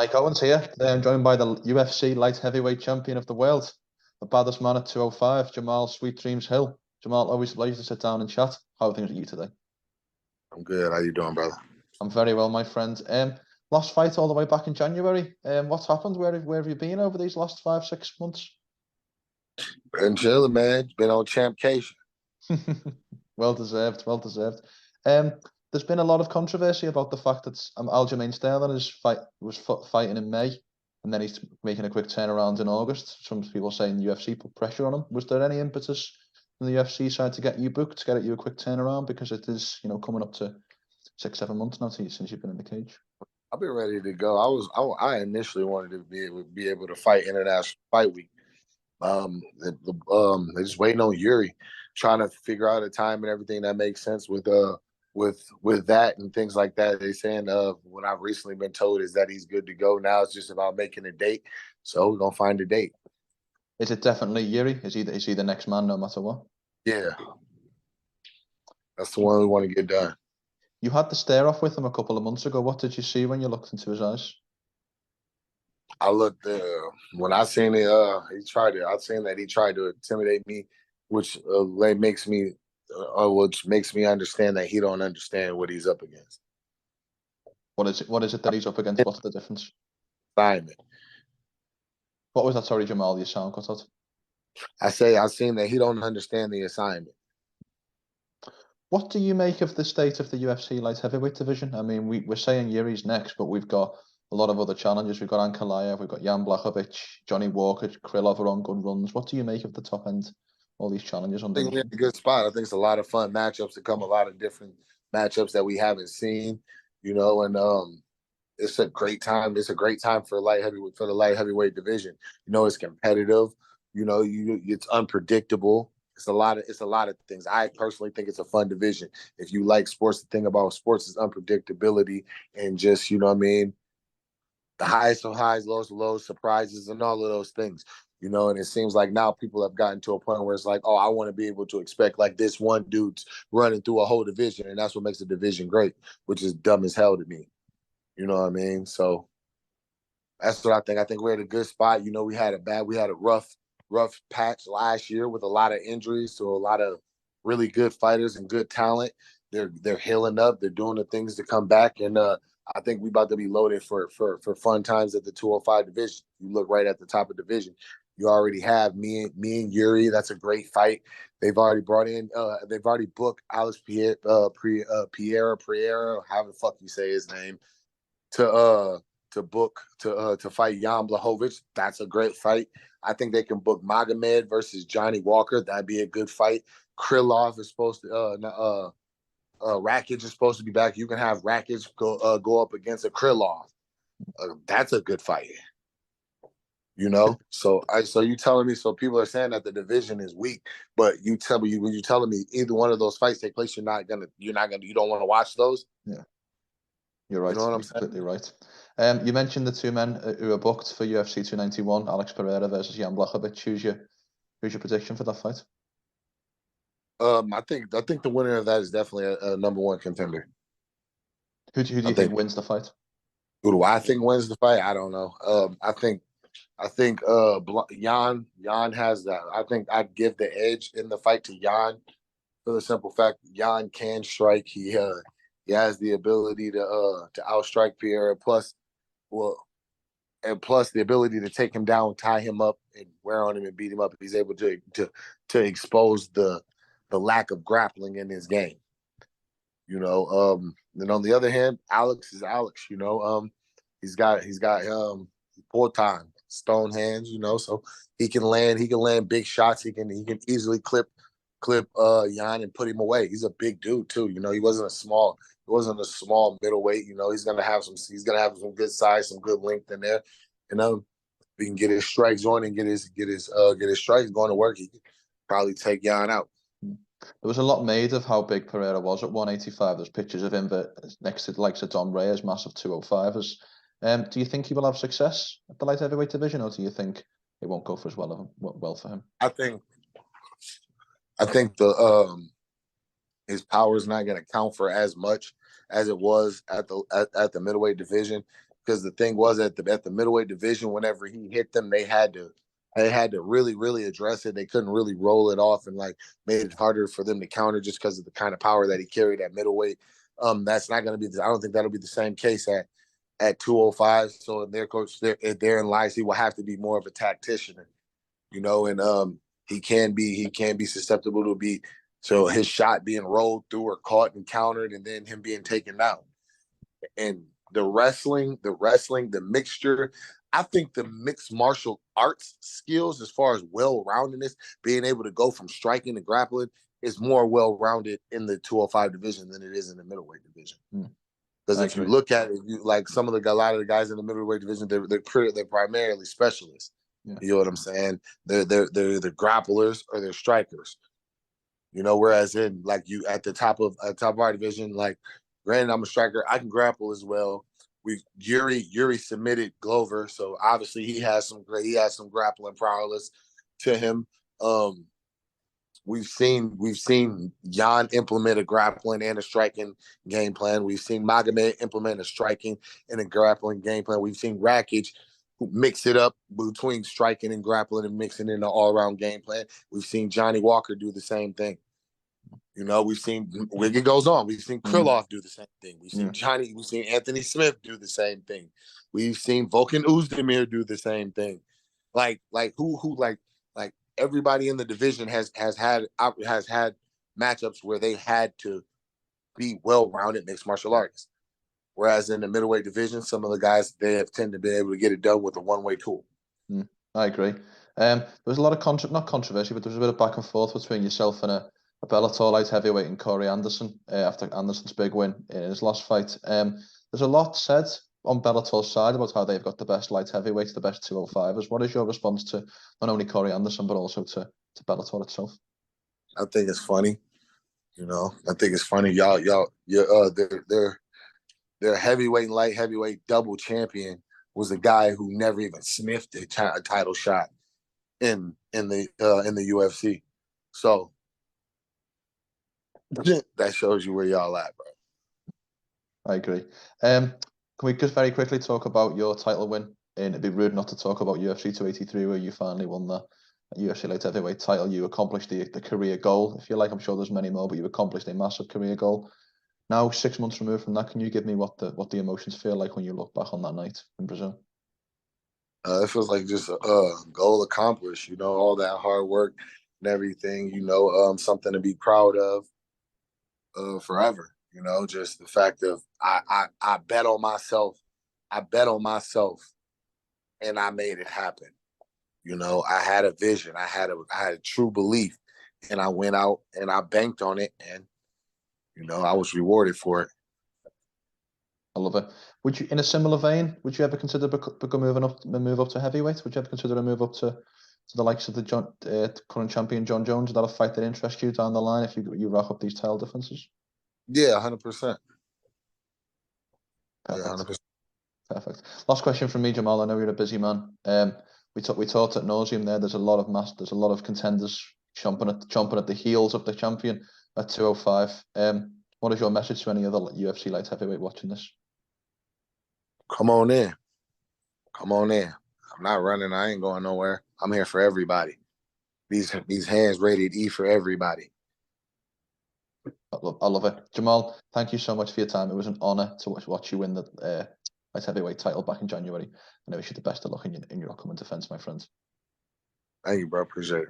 Mike Owens here. I'm joined by the UFC light heavyweight champion of the world, the baddest man at 205, Jamahal Sweet Dreams Hill. Jamahal, always a pleasure to sit down and chat. How are things with you today? I'm good. How you doing, brother? I'm very well, my friend. Last fight all the way back in January. What's happened? Where have you been over these last 5-6 months? Been chilling, man. Been on champcation. Well deserved, well deserved. There's been a lot of controversy about the fact that Aljamain Sterling was fighting in May, and then he's making a quick turnaround in August. Some people saying the UFC put pressure on him. Was there any impetus from the UFC side to get you booked, to get you a quick turnaround, because it is, coming up to 6-7 months now since you've been in the cage? I've been ready to go. I initially wanted to be able to fight International Fight Week. They're just waiting on Jiri, trying to figure out a time and everything that makes sense with that and things like that. They're saying what I've recently been told is that he's good to go. Now it's just about making a date. So we're gonna find a date. Is it definitely Jiri? Is he the next man no matter what? Yeah. That's the one we want to get done. You had the stare off with him a couple of months ago. What did you see when you looked into his eyes? I looked when I seen it. I seen that he tried to intimidate me, which makes me understand that he don't understand what he's up against. What is it that he's up against? What's the difference? Assignment. What was that? Sorry, Jamal, your sound cut out. I seen that he don't understand the assignment. What do you make of the state of the UFC light heavyweight division? I mean, we're saying Yuri's next, but we've got a lot of other challenges. We've got Ankalaev, we've got Jan Blachowicz, Johnny Walker, Krylov are on good runs. What do you make of the top end, all these challenges? I think we're in a good spot. I think it's a lot of fun matchups to come, a lot of different matchups that we haven't seen, and it's a great time. It's a great time for the light heavyweight division. It's competitive. It's unpredictable. It's a lot of things. I personally think it's a fun division. If you like sports, the thing about sports is unpredictability and just, the highest of highs, lowest of lows, surprises, and all of those things. And it seems like now people have gotten to a point where it's like, oh, I want to be able to expect like this one dude's running through a whole division, and that's what makes the division great, which is dumb as hell to me. You know what I mean? So that's what I think. I think we're at a good spot. We had a rough patch last year with a lot of injuries to a lot of really good fighters and good talent. They're healing up. They're doing the things to come back, and I think we're about to be loaded for fun times at the 205 division. You look right at the top of the division. You already have me and Jiri. That's a great fight. They've already brought in. They've already booked Alex Pereira, however the fuck you say his name, to fight Jan Blachowicz. That's a great fight. I think they can book Magomed versus Johnny Walker. That'd be a good fight. Krylov is supposed to Rakic is supposed to be back. You can have Rakic go up against a Krylov. That's a good fight. So you telling me? So people are saying that the division is weak, but you telling me either one of those fights take place, you don't want to watch those? Yeah, you're right. You know what I'm saying? Completely right. You mentioned the two men who are booked for UFC 291, Alex Pereira versus Jan Blachowicz. Who's your prediction for that fight? I think the winner of that is definitely a number one contender. Who do you think wins the fight? Who do I think wins the fight? I don't know. I think Jan has that. I think I'd give the edge in the fight to Jan for the simple fact Jan can strike. He has the ability to outstrike Pierre, plus the ability to take him down, tie him up, and wear on him and beat him up. He's able to expose the lack of grappling in his game. Then on the other hand, Alex is Alex. He's got full time stone hands. So he can land big shots. He can easily clip Jan and put him away. He's a big dude too. He wasn't a small middleweight. He's gonna have some good size, some good length in there. We can get his strikes on and get his strikes going to work. He could probably take Jan out. There was a lot made of how big Pereira was at 185. There's pictures of him next to the likes of Dom Reyes, massive 205ers. Do you think he will have success at the light heavyweight division, or do you think it won't go for as well for him? I think his power is not going to count for as much as it was at the middleweight division. because the thing was at the middleweight division, whenever he hit them, they had to really, really address it. They couldn't really roll it off, and like made it harder for them to counter just because of the kind of power that he carried at middleweight. That's not going to be. I don't think that'll be the same case at 205. So in their coach, therein lies he will have to be more of a tactician, you know, and he can be susceptible to be so his shot being rolled through or caught and countered, and then him being taken down. And the wrestling, the mixture. I think the mixed martial arts skills, as far as well-roundedness, being able to go from striking to grappling, is more well-rounded in the 205 division than it is in the middleweight division. Because if you look at it, you like a lot of the guys in the middleweight division, they're primarily specialists. Yeah. You know what I'm saying? They're the grapplers or they're strikers. You know, whereas in like you at the top of our division, like granted, I'm a striker, I can grapple as well. Jiri submitted Glover, so obviously he has some grappling prowess to him. We've seen Jan implement a grappling and a striking game plan. We've seen Magomed implement a striking and a grappling game plan. We've seen Rakic mix it up between striking and grappling and mixing in an all-around game plan. We've seen Johnny Walker do the same thing. You know, we've seen it goes on. We've seen Krylov do the same thing. We've seen Anthony Smith do the same thing. We've seen Volkan Oezdemir do the same thing. Like everybody in the division has had matchups where they had to be well-rounded mixed martial artists. Whereas in the middleweight division, some of the guys, they have tend to be able to get it done with a one-way tool. I agree. There was a lot of not controversy, but there was a bit of back and forth between yourself and a Bellator light heavyweight and Corey Anderson after Anderson's big win in his last fight. There's a lot said on Bellator's side about how they've got the best light heavyweights, the best 205ers. What is your response to not only Corey Anderson but also to Bellator itself? I think it's funny. You know, I think it's funny. Their heavyweight and light heavyweight double champion was a guy who never even sniffed a title shot in the UFC. So that shows you where y'all at, bro. I agree. Can we just very quickly talk about your title win? And it'd be rude not to talk about UFC 283, where you finally won the UFC light heavyweight title. You accomplished the career goal, if you like. I'm sure there's many more, but you accomplished a massive career goal. Now, 6 months removed from that, can you give me what the emotions feel like when you look back on that night in Brazil? It feels like just a goal accomplished. You know, all that hard work and everything. You know, something to be proud of forever. You know, just the fact of I bet on myself. I bet on myself, and I made it happen. You know, I had a vision. I had a true belief, and I went out and I banked on it, and you know, I was rewarded for it. I love it. Would you, in a similar vein, would you ever consider move up to heavyweight? Would you ever consider a move up to the likes of the current champion John Jones? Is that a fight that interests you down the line if you rack up these title differences? Yeah, 100%. Perfect. Yeah, 100%. Perfect. Last question from me, Jamal. I know you're a busy man. We talked at nauseum there. There's a lot of contenders chomping at the heels of the champion at 205. What is your message to any other UFC light heavyweight watching this? Come on in. Come on in. I'm not running. I ain't going nowhere. I'm here for everybody. These hands rated E for everybody. I love it. Jamal, thank you so much for your time. It was an honor to watch you win the light heavyweight title back in January. And I wish you the best of luck in your upcoming defense, my friend. Thank you, bro. Appreciate it.